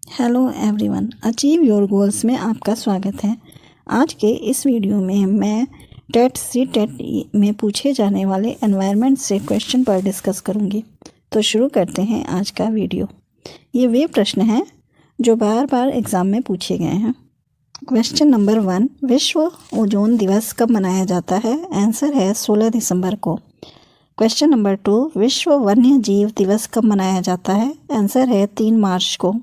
Hello everyone, achieve your goals में आपका स्वागत है। आज के इस वीडियो में मैं टेट में पूछे जाने वाले एनवायरनमेंट से क्वेश्चन पर डिस्कस करूंगी। तो शुरू करते हैं आज का वीडियो। ये वे प्रश्न हैं जो बार बार एग्ज़ाम में पूछे गए हैं। क्वेश्चन नंबर 1, विश्व ओजोन दिवस कब मनाया जाता है? आंसर है 16 दिसंबर को। क्वेश्चन नंबर 2, विश्व वन्य जीव दिवस कब मनाया जाता है? आंसर है 3 मार्च को।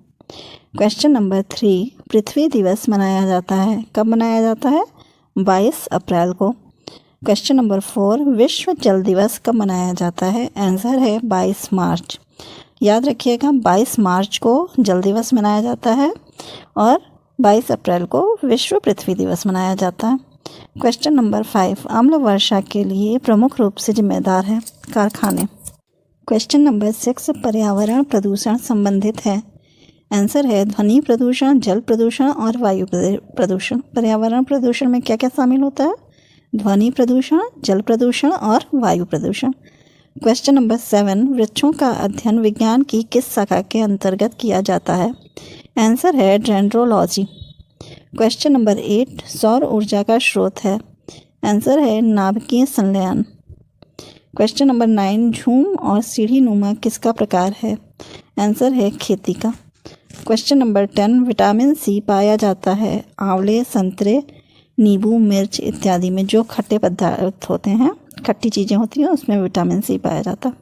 क्वेश्चन नंबर 3, पृथ्वी दिवस मनाया जाता है, कब मनाया जाता है? 22 अप्रैल को। क्वेश्चन नंबर 4, विश्व जल दिवस कब मनाया जाता है? आंसर है 22 मार्च। याद रखिएगा, 22 मार्च को जल दिवस मनाया जाता है और 22 अप्रैल को विश्व पृथ्वी दिवस मनाया जाता है। क्वेश्चन नंबर 5, अम्ल वर्षा के लिए प्रमुख रूप से जिम्मेदार है कारखाने। क्वेश्चन नंबर 6, पर्यावरण प्रदूषण संबंधित है। आंसर है ध्वनि प्रदूषण, जल प्रदूषण और वायु प्रदूषण। पर्यावरण प्रदूषण में क्या क्या शामिल होता है? ध्वनि प्रदूषण, जल प्रदूषण और वायु प्रदूषण। क्वेश्चन नंबर 7, वृक्षों का अध्ययन विज्ञान की किस शाखा के अंतर्गत किया जाता है? आंसर है डेंड्रोलॉजी। क्वेश्चन नंबर 8, सौर ऊर्जा का स्रोत है। आंसर है नाभिकीय संलयन। क्वेश्चन नंबर 9, झूम और सीढ़ी नुमा किसका प्रकार है? आंसर है खेती का। क्वेश्चन नंबर 10, विटामिन सी पाया जाता है आंवले, संतरे, नींबू, मिर्च इत्यादि में। जो खट्टे पदार्थ होते हैं, खट्टी चीज़ें होती हैं, उसमें विटामिन सी पाया जाता है।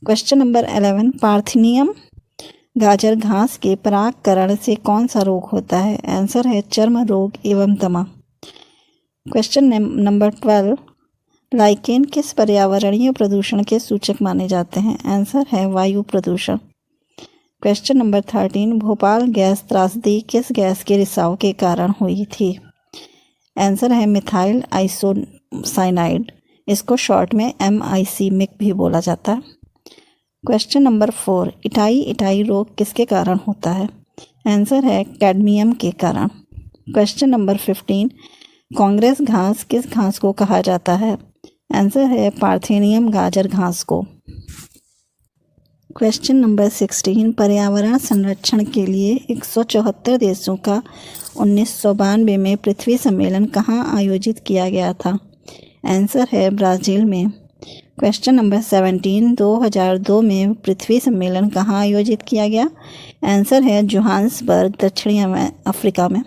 क्वेश्चन नंबर 11, पार्थेनियम गाजर घास के परागकरण से कौन सा रोग होता है? आंसर है चर्म रोग एवं दमा। क्वेश्चन नंबर 12, लाइकेन किस पर्यावरणीय प्रदूषण के सूचक माने जाते हैं? आंसर है वायु प्रदूषण। क्वेश्चन नंबर 13, भोपाल गैस त्रासदी किस गैस के रिसाव के कारण हुई थी? आंसर है मिथाइल आइसोसाइनाइड। इसको शॉर्ट में MIC मिक भी बोला जाता है। क्वेश्चन नंबर 4, इटाई रोग किसके कारण होता है? आंसर है कैडमियम के कारण। क्वेश्चन नंबर 15, कांग्रेस घास किस घास को कहा जाता है? आंसर है पार्थेनियम गाजर घास को। क्वेश्चन नंबर 16, पर्यावरण संरक्षण के लिए 174 देशों का 1992 में पृथ्वी सम्मेलन कहाँ आयोजित किया गया था? आंसर है ब्राज़ील में। क्वेश्चन नंबर 17, 2002 में पृथ्वी सम्मेलन कहाँ आयोजित किया गया? आंसर है जोहान्सबर्ग, दक्षिणी अफ्रीका में।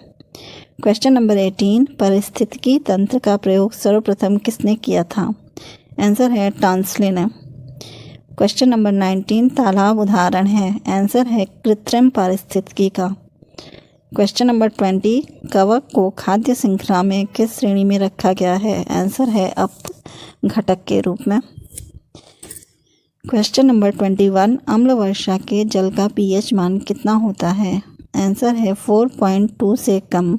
क्वेश्चन नंबर 18, पारिस्थितिकी तंत्र का प्रयोग सर्वप्रथम किसने किया था? आंसर है टांसले ने। क्वेश्चन नंबर 19, तालाब उदाहरण है? आंसर है कृत्रिम पारिस्थितिकी का। क्वेश्चन नंबर 20, कवक को खाद्य श्रृंखला में किस श्रेणी में रखा गया है? आंसर है अपघटक के रूप में। क्वेश्चन नंबर 21, अम्ल वर्षा के जल का pH मान कितना होता है? आंसर है 4.2 से कम।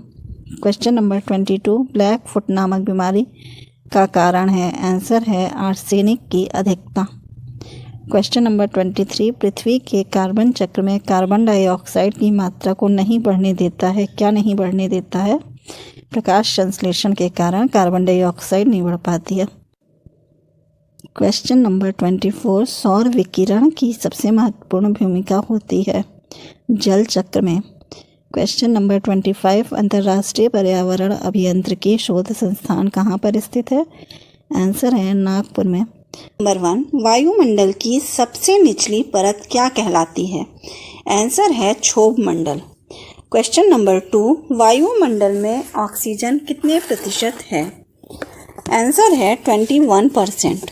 क्वेश्चन नंबर 22, ब्लैक फुट नामक बीमारी का कारण है? आंसर है आर्सेनिक की अधिकता। क्वेश्चन नंबर 23, पृथ्वी के कार्बन चक्र में कार्बन डाइऑक्साइड की मात्रा को नहीं बढ़ने देता है। क्या नहीं बढ़ने देता है? प्रकाश संश्लेषण के कारण कार्बन डाइऑक्साइड नहीं बढ़ पाती है। क्वेश्चन नंबर 24, सौर विकिरण की सबसे महत्वपूर्ण भूमिका होती है जल चक्र में। क्वेश्चन नंबर 25, अंतर्राष्ट्रीय पर्यावरण अभियांत्रिकी शोध संस्थान कहाँ पर स्थित है? आंसर है नागपुर में। नंबर 1, वायुमंडल की सबसे निचली परत क्या कहलाती है? आंसर है क्षोभ मंडल। क्वेश्चन नंबर 2, वायुमंडल में ऑक्सीजन कितने प्रतिशत है? आंसर है 21%।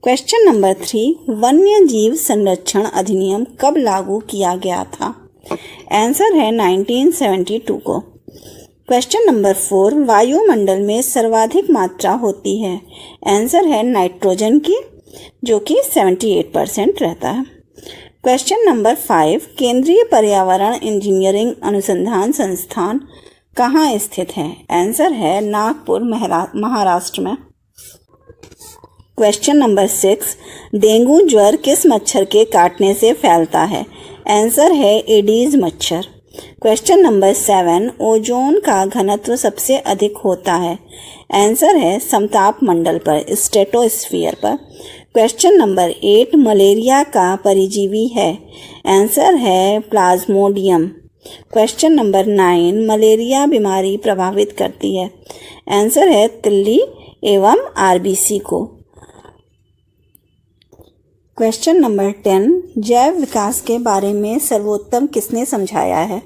क्वेश्चन नंबर 3, वन्य जीव संरक्षण अधिनियम कब लागू किया गया था? आंसर है 1972 को। क्वेश्चन नंबर 4, वायुमंडल में सर्वाधिक मात्रा होती है? आंसर है नाइट्रोजन की, जो कि 78% रहता है। क्वेश्चन नंबर 5, केंद्रीय पर्यावरण इंजीनियरिंग अनुसंधान संस्थान कहाँ स्थित है? आंसर है नागपुर, महाराष्ट्र में। क्वेश्चन नंबर 6, डेंगू ज्वर किस मच्छर के काटने से फैलता है? आंसर है एडीज मच्छर। क्वेश्चन नंबर 7, ओजोन का घनत्व सबसे अधिक होता है? आंसर है समताप मंडल पर, स्ट्रेटोस्फीयर पर। क्वेश्चन नंबर 8, मलेरिया का परजीवी है? आंसर है प्लाज्मोडियम। क्वेश्चन नंबर 9, मलेरिया बीमारी प्रभावित करती है? आंसर है तिल्ली एवं आरबीसी को। क्वेश्चन नंबर 10, जैव विकास के बारे में सर्वोत्तम किसने समझाया है?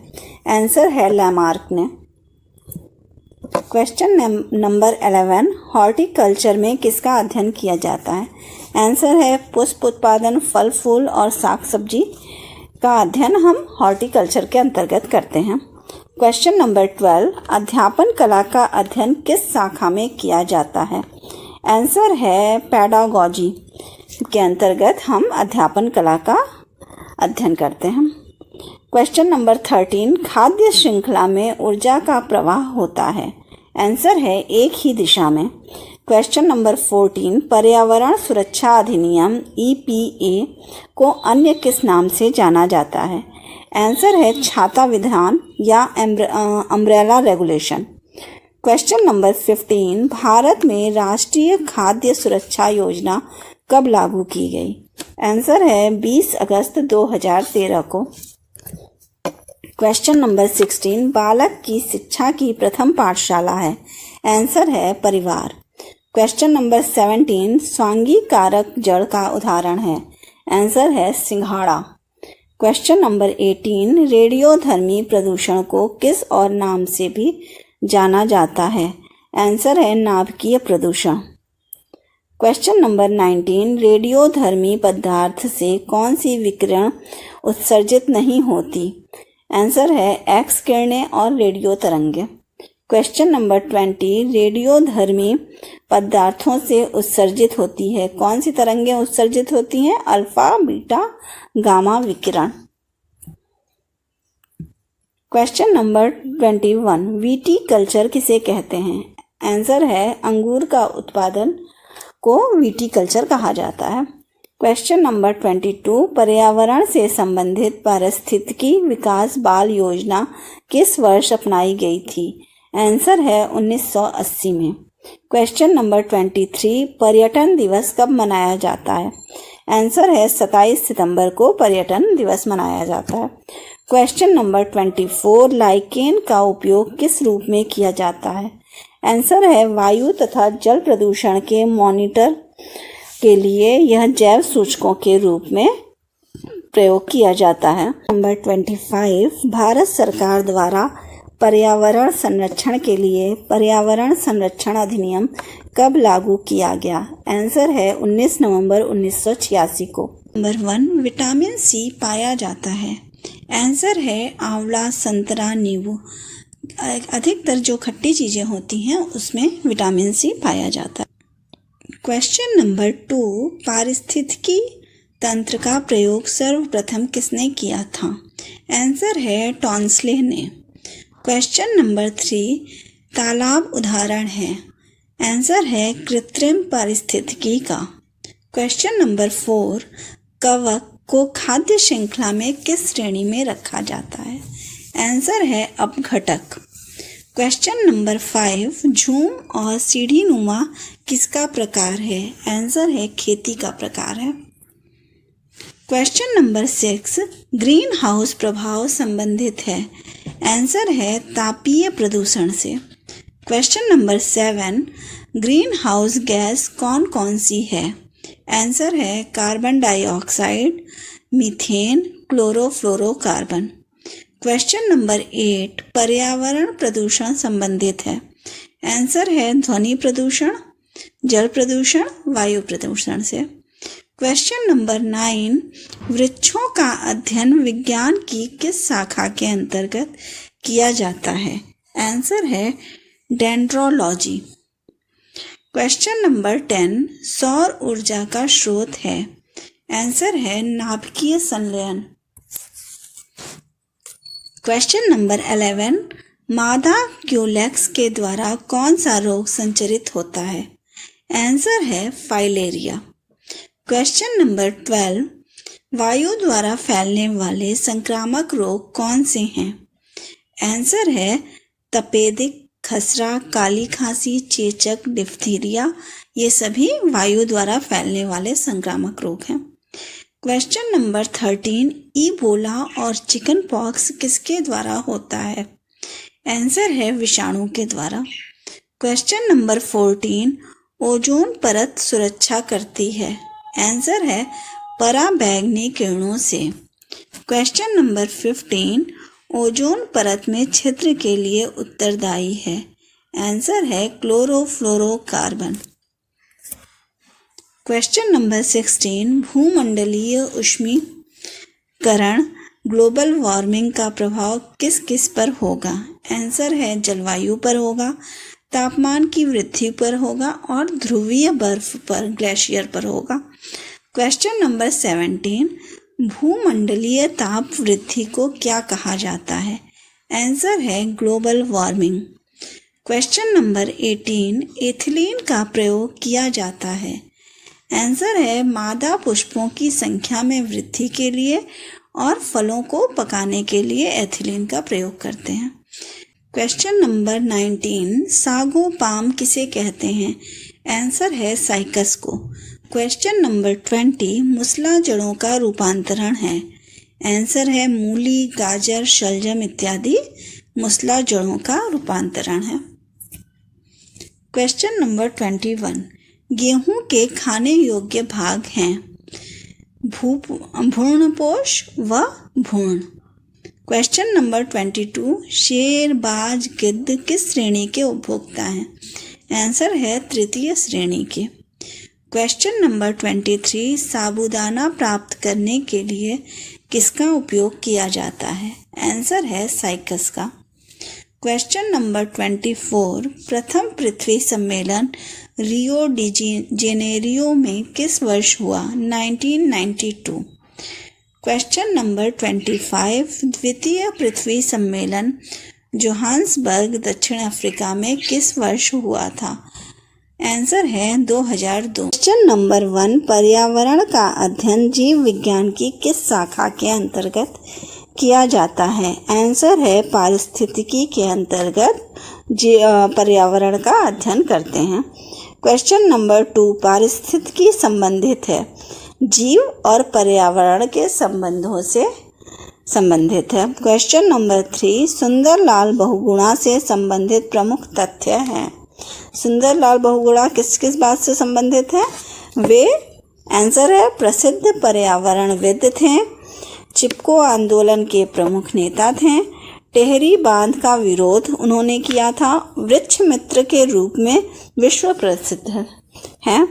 आंसर है लैमार्क ने। क्वेश्चन नंबर 11, हॉर्टिकल्चर में किसका अध्ययन किया जाता है? आंसर है पुष्प उत्पादन, फल फूल और साग सब्जी का अध्ययन हम हॉर्टिकल्चर के अंतर्गत करते हैं। क्वेश्चन नंबर 12, अध्यापन कला का अध्ययन किस शाखा में किया जाता है? आंसर है पेडागॉजी के अंतर्गत हम अध्यापन कला का अध्ययन करते हैं। क्वेश्चन नंबर 13, खाद्य श्रृंखला में ऊर्जा का प्रवाह होता है? आंसर है एक ही दिशा में। क्वेश्चन नंबर 14, पर्यावरण सुरक्षा अधिनियम EPA को अन्य किस नाम से जाना जाता है? आंसर है छाता विधान या umbrella regulation. Question number 15, Bharat में राष्ट्रीय खाद्य सुरक्षा योजना कब लागू की गई? आंसर है 20 अगस्त 2013 को। क्वेश्चन नंबर 16, बालक की शिक्षा की प्रथम पाठशाला है? आंसर है परिवार। क्वेश्चन नंबर 17, स्वांगी कारक जड़ का उदाहरण है? आंसर है सिंघाड़ा। क्वेश्चन नंबर 18, रेडियोधर्मी प्रदूषण को किस और नाम से भी जाना जाता है? आंसर है नाभिकीय प्रदूषण। क्वेश्चन नंबर 19, रेडियोधर्मी पदार्थ से कौन सी विकिरण उत्सर्जित नहीं होती? आंसर है एक्स किरणें और रेडियो तरंगें। क्वेश्चन नंबर 20, रेडियोधर्मी पदार्थों से उत्सर्जित होती है कौन सी तरंगें उत्सर्जित होती हैं? अल्फा, बीटा, गामा विकिरण। क्वेश्चन नंबर 21, वीटी कल्चर किसे कहते हैं? आंसर है अंगूर का उत्पादन को वीटी कल्चर कहा जाता है। क्वेश्चन नंबर 22, पर्यावरण से संबंधित पारिस्थितिकी विकास बाल योजना किस वर्ष अपनाई गई थी? आंसर है 1980 में। क्वेश्चन नंबर 23, पर्यटन दिवस कब मनाया जाता है? आंसर है 27 सितंबर को पर्यटन दिवस मनाया जाता है। क्वेश्चन नंबर 24, लाइकेन का उपयोग किस रूप में किया जाता है? आंसर है वायु तथा जल प्रदूषण के मॉनिटर के लिए यह जैव सूचकों के रूप में प्रयोग किया जाता है। नंबर 25, भारत सरकार द्वारा पर्यावरण संरक्षण के लिए पर्यावरण संरक्षण अधिनियम कब लागू किया गया? आंसर है 19 नवंबर 1986 को। नंबर 1, विटामिन सी पाया जाता है? आंसर है आंवला, संतरा, नींबू। अधिकतर जो खट्टी चीज़ें होती हैं उसमें विटामिन सी पाया जाता है। क्वेश्चन नंबर 2, पारिस्थितिकी तंत्र का प्रयोग सर्वप्रथम किसने किया था? आंसर है टॉन्सले ने। क्वेश्चन नंबर 3, तालाब उदाहरण है? आंसर है कृत्रिम पारिस्थितिकी का। क्वेश्चन नंबर 4, कवक को खाद्य श्रृंखला में किस श्रेणी में रखा जाता है? आंसर है अपघटक। क्वेश्चन नंबर 5, झूम और सीढ़ी नुमा किसका प्रकार है? आंसर है खेती का प्रकार है। क्वेश्चन नंबर 6, ग्रीन हाउस प्रभाव संबंधित है? आंसर है तापीय प्रदूषण से। Question number 7, green house gas कौन कौन सी है? आंसर है carbon dioxide, methane, chlorofluorocarbon. Question number 8, पर्यावरण प्रदूषण संबंधित है? आंसर है ध्वनि प्रदूषण, जल प्रदूषण, वायु प्रदूषण से। क्वेश्चन नंबर 9, वृक्षों का अध्ययन विज्ञान की किस शाखा के अंतर्गत किया जाता है? आंसर है डेंड्रोलॉजी। क्वेश्चन नंबर 10, सौर ऊर्जा का स्रोत है? आंसर है नाभिकीय संलयन। क्वेश्चन नंबर 11, मादा क्यूलेक्स के द्वारा कौन सा रोग संचरित होता है? आंसर है फाइलेरिया। क्वेश्चन नंबर 12, वायु द्वारा फैलने वाले संक्रामक रोग कौन से हैं? आंसर है तपेदिक खसरा, काली खांसी, चेचक, डिप्थीरिया, ये सभी वायु द्वारा फैलने वाले संक्रामक रोग हैं। क्वेश्चन नंबर 13, इबोला और चिकन पॉक्स किसके द्वारा होता है? आंसर है विषाणु के द्वारा। क्वेश्चन नंबर 14, ओजोन परत सुरक्षा करती है? आंसर है पराबैंगनी किरणों से। क्वेश्चन नंबर 15, ओजोन परत में छिद्र के लिए उत्तरदायी है? आंसर है क्लोरोफ्लोरोकार्बन। क्वेश्चन नंबर 16, भूमंडलीय ऊष्मीकरण ग्लोबल वार्मिंग का प्रभाव किस किस पर होगा? आंसर है जलवायु पर होगा, तापमान की वृद्धि पर होगा और ध्रुवीय बर्फ पर, ग्लेशियर पर होगा। क्वेश्चन नंबर 17, भूमंडलीय ताप वृद्धि को क्या कहा जाता है? आंसर है global warming. Question number 18, ethylene का प्रयोग किया जाता है? आंसर है मादा पुष्पों की संख्या में वृद्धि के लिए और फलों को पकाने के लिए एथिलीन का प्रयोग करते हैं। क्वेश्चन नंबर 19, सागोपाम किसे कहते हैं? आंसर है साइकस को। क्वेश्चन नंबर 20, मुसला जड़ों का रूपांतरण है? आंसर है मूली, गाजर, शलजम इत्यादि मुसला जड़ों का रूपांतरण है। क्वेश्चन नंबर 21, गेहूं के खाने योग्य भाग हैं? भ्रूणपोष व भ्रूण। क्वेश्चन नंबर 22, शेर, बाज, गिद्ध किस श्रेणी के उपभोक्ता हैं? आंसर है तृतीय श्रेणी के। क्वेश्चन नंबर 23, साबूदाना प्राप्त करने के लिए किसका उपयोग किया जाता है? आंसर है साइकस का। क्वेश्चन नंबर 24, प्रथम पृथ्वी सम्मेलन रियो डी जेनेरियो में किस वर्ष हुआ? 1992। क्वेश्चन नंबर 25, द्वितीय पृथ्वी सम्मेलन जोहान्सबर्ग दक्षिण अफ्रीका में किस वर्ष हुआ था? आंसर है 2002। क्वेश्चन नंबर 1, पर्यावरण का अध्ययन जीव विज्ञान की किस शाखा के अंतर्गत किया जाता है? आंसर है पारिस्थितिकी के अंतर्गत पर्यावरण का अध्ययन करते हैं। क्वेश्चन नंबर 2, पारिस्थितिकी संबंधित है, जीव और पर्यावरण के संबंधों से संबंधित है। क्वेश्चन नंबर 3, सुंदरलाल बहुगुणा से संबंधित प्रमुख तथ्य हैं? सुंदरलाल बहुगुणा किस किस बात से संबंधित है? वे आंसर है प्रसिद्ध पर्यावरणविद थे, चिपको आंदोलन के प्रमुख नेता थे, टेहरी बांध का विरोध उन्होंने किया था, वृक्ष मित्र के रूप में विश्व प्रसिद्ध हैं।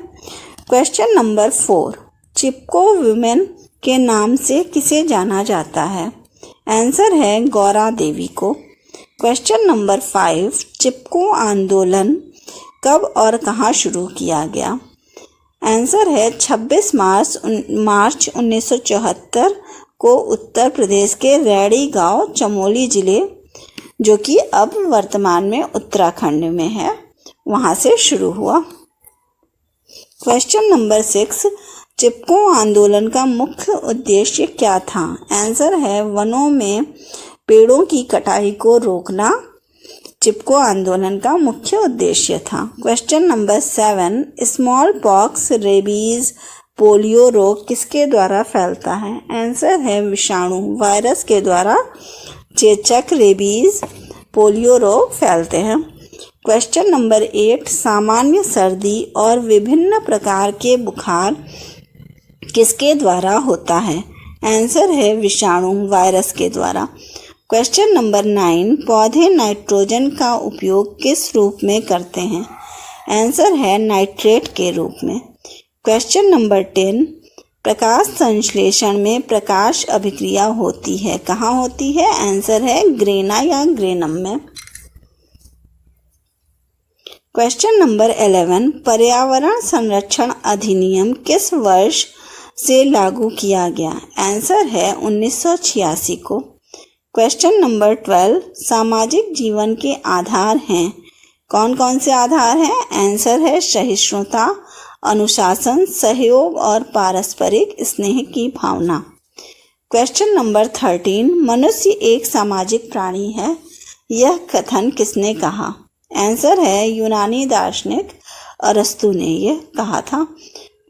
क्वेश्चन नंबर 4, चिपको वुमेन के नाम से किसे जाना जाता है? आंसर है गौरा देवी को। क्वेश्चन नंबर 5, चिपको आंदोलन कब और कहाँ शुरू किया गया? आंसर है 26 मार्च 1974 को उत्तर प्रदेश के रैणी गांव, चमोली जिले, जो कि अब वर्तमान में उत्तराखंड में है, वहां से शुरू हुआ। क्वेश्चन नंबर 6, चिपको आंदोलन का मुख्य उद्देश्य क्या था? आंसर है वनों में पेड़ों की कटाई को रोकना चिपको आंदोलन का मुख्य उद्देश्य था। Question number 7, small pox, rabies, polio रोग किसके द्वारा फैलता है? आंसर है विषाणु, वायरस के द्वारा चेचक, रेबीज, पोलियो रोग फैलते हैं। क्वेश्चन नंबर 8, सामान्य सर्दी और विभिन्न प्रकार के बुखार किसके द्वारा होता है? आंसर है विषाणु, वायरस के द्वारा। क्वेश्चन नंबर 9, पौधे नाइट्रोजन का उपयोग किस रूप में करते हैं? आंसर है नाइट्रेट के रूप में। क्वेश्चन नंबर 10, प्रकाश संश्लेषण में प्रकाश अभिक्रिया होती है, कहाँ होती है? आंसर है ग्रेना या ग्रेनम में। क्वेश्चन नंबर 11, पर्यावरण संरक्षण अधिनियम किस वर्ष से लागू किया गया? आंसर है 1986 को। क्वेश्चन नंबर 12, सामाजिक जीवन के आधार हैं, कौन कौन से आधार हैं? आंसर है सहिष्णुता, अनुशासन, सहयोग और पारस्परिक स्नेह की भावना। क्वेश्चन नंबर 13, मनुष्य एक सामाजिक प्राणी है, यह कथन किसने कहा? आंसर है यूनानी दार्शनिक अरस्तु ने ये कहा था।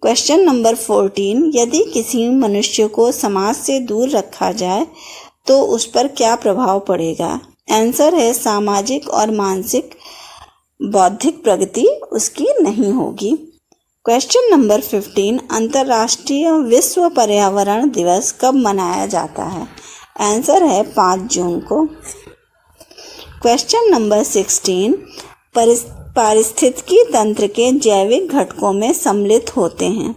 क्वेश्चन नंबर 14, यदि किसी मनुष्य को समाज से दूर रखा जाए तो उस पर क्या प्रभाव पड़ेगा? आंसर है सामाजिक और मानसिक बौद्धिक प्रगति उसकी नहीं होगी। क्वेश्चन नंबर 15, अंतर्राष्ट्रीय विश्व पर्यावरण दिवस कब मनाया जाता है? आंसर है 5 जून को। क्वेश्चन नंबर 16, पारिस्थितिकी तंत्र के जैविक घटकों में सम्मिलित होते हैं।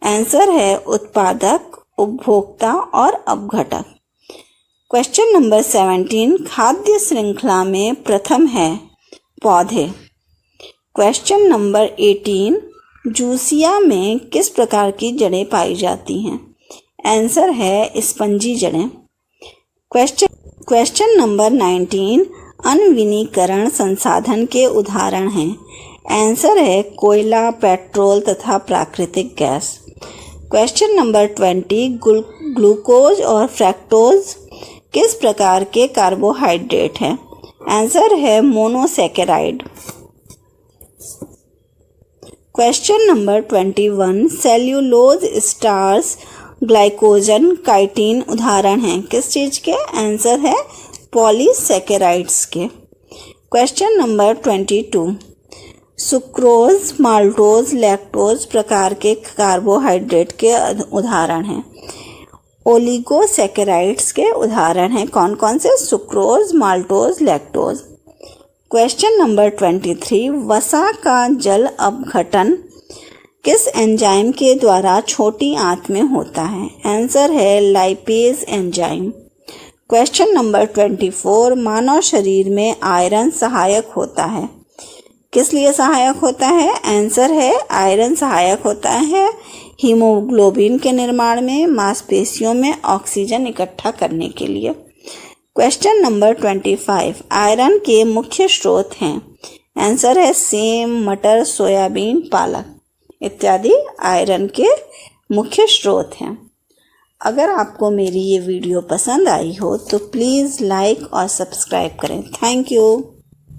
आंसर है उत्पादक, उपभोक्ता और अपघटक। क्वेश्चन नंबर 17, खाद्य श्रृंखला में प्रथम है पौधे। क्वेश्चन नंबर 18, जूसिया में किस प्रकार की जड़ें पाई जाती हैं? आंसर है स्पंजी जड़ें। क्वेश्चन नंबर 19, अनविनीकरण संसाधन के उदाहरण हैं। आंसर है कोयला, पेट्रोल तथा प्राकृतिक गैस। क्वेश्चन नंबर 20, ग्लूकोज और फ्रैक्टोज किस प्रकार के कार्बोहाइड्रेट हैं? आंसर है monosaccharide. Question number 21, cellulose, starch, glycogen, chitin उदाहरण हैं किस चीज़ के? आंसर है पॉलीसैकेराइड्स के। Question number 22, sucrose, maltose, lactose प्रकार के कार्बोहाइड्रेट के उदाहरण हैं। ओलिगोसैकेराइड्स के उदाहरण हैं कौन कौन से? Sucrose, maltose, lactose. Question number 23, वसा का जल अपघटन किस एंजाइम के द्वारा छोटी आंत में होता है? आंसर है लाइपेज एंजाइम। क्वेश्चन नंबर 24, मानव शरीर में आयरन सहायक होता है किस लिए सहायक होता है? आंसर है आयरन सहायक होता है हीमोग्लोबिन के निर्माण में, मांसपेशियों में ऑक्सीजन इकट्ठा करने के लिए। क्वेश्चन नंबर 25, आयरन के मुख्य स्रोत हैं। आंसर है सेम, मटर, सोयाबीन, पालक इत्यादि आयरन के मुख्य स्रोत हैं। अगर आपको मेरी ये वीडियो पसंद आई हो तो प्लीज़ लाइक और सब्सक्राइब करें। Thank you.